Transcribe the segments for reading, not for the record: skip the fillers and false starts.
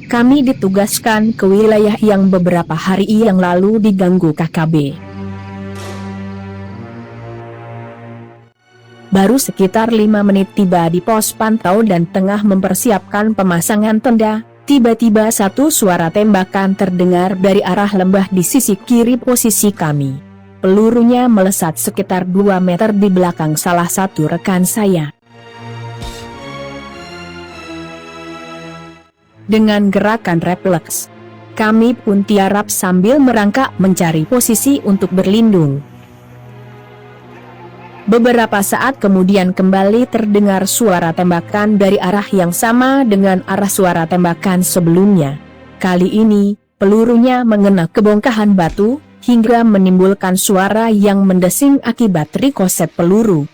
Kami ditugaskan ke wilayah yang beberapa hari yang lalu diganggu KKB. Baru sekitar 5 menit tiba di pos pantau dan tengah mempersiapkan pemasangan tenda, tiba-tiba satu suara tembakan terdengar dari arah lembah di sisi kiri posisi kami. Pelurunya melesat sekitar 2 meter di belakang salah satu rekan saya. Dengan gerakan refleks, kami pun tiarap sambil merangkak mencari posisi untuk berlindung. Beberapa saat kemudian kembali terdengar suara tembakan dari arah yang sama dengan arah suara tembakan sebelumnya. Kali ini, pelurunya mengena ke bongkahan batu, hingga menimbulkan suara yang mendesing akibat rikoset peluru.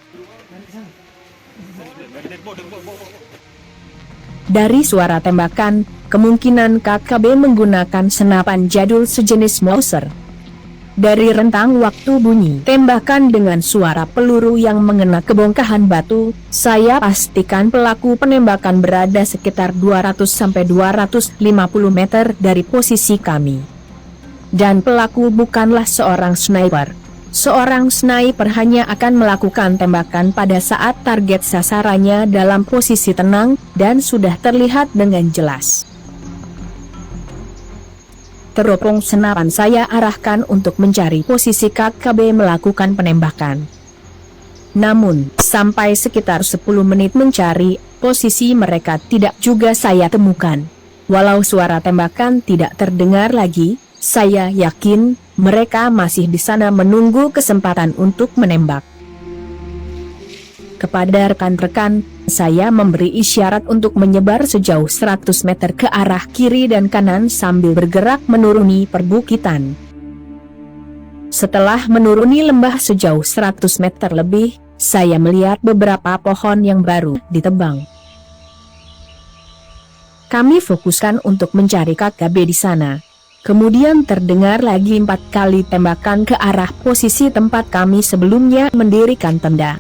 Dari suara tembakan, kemungkinan KKB menggunakan senapan jadul sejenis Mauser. Dari rentang waktu bunyi tembakan dengan suara peluru yang mengena ke bongkahan batu, saya pastikan pelaku penembakan berada sekitar 200-250 meter dari posisi kami. Dan pelaku bukanlah seorang sniper. Seorang sniper hanya akan melakukan tembakan pada saat target sasarannya dalam posisi tenang dan sudah terlihat dengan jelas. Teropong senapan saya arahkan untuk mencari posisi KKB melakukan penembakan. Namun, sampai sekitar 10 menit mencari, posisi mereka tidak juga saya temukan. Walau suara tembakan tidak terdengar lagi, saya yakin mereka masih di sana menunggu kesempatan untuk menembak. Kepada rekan-rekan, saya memberi isyarat untuk menyebar sejauh 100 meter ke arah kiri dan kanan sambil bergerak menuruni perbukitan. Setelah menuruni lembah sejauh 100 meter lebih, saya melihat beberapa pohon yang baru ditebang. Kami fokuskan untuk mencari KKB di sana. Kemudian terdengar lagi 4 kali tembakan ke arah posisi tempat kami sebelumnya mendirikan tenda.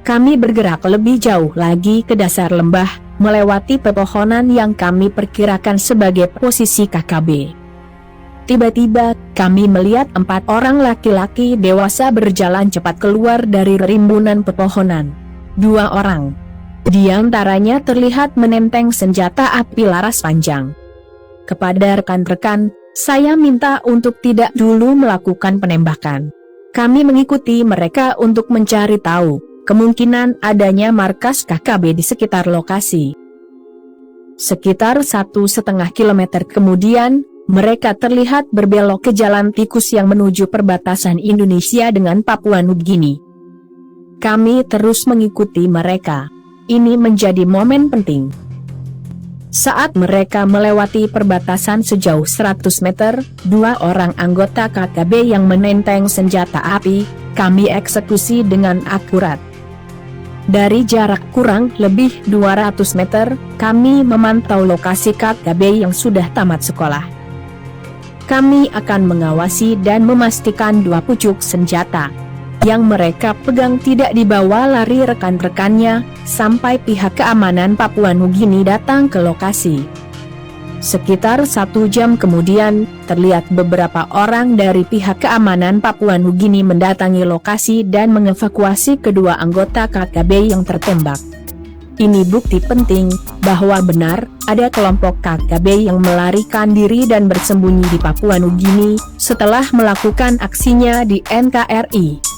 Kami bergerak lebih jauh lagi ke dasar lembah, melewati pepohonan yang kami perkirakan sebagai posisi KKB. Tiba-tiba, kami melihat 4 orang laki-laki dewasa berjalan cepat keluar dari rimbunan pepohonan. 2 orang di antaranya terlihat menenteng senjata api laras panjang. Kepada rekan-rekan, saya minta untuk tidak dulu melakukan penembakan. Kami mengikuti mereka untuk mencari tahu kemungkinan adanya markas KKB di sekitar lokasi. Sekitar 1,5 kilometer kemudian, mereka terlihat berbelok ke jalan tikus yang menuju perbatasan Indonesia dengan Papua Nugini. Kami terus mengikuti mereka. Ini menjadi momen penting. Saat mereka melewati perbatasan sejauh 100 meter, 2 orang anggota KKB yang menenteng senjata api, kami eksekusi dengan akurat. Dari jarak kurang lebih 200 meter, kami memantau lokasi KKB yang sudah tamat sekolah. Kami akan mengawasi dan memastikan 2 pucuk senjata yang mereka pegang tidak dibawa lari rekan-rekannya, sampai pihak keamanan Papua Nugini datang ke lokasi. Sekitar 1 jam kemudian, terlihat beberapa orang dari pihak keamanan Papua Nugini mendatangi lokasi dan mengevakuasi kedua anggota KKB yang tertembak. Ini bukti penting, bahwa benar, ada kelompok KKB yang melarikan diri dan bersembunyi di Papua Nugini, setelah melakukan aksinya di NKRI.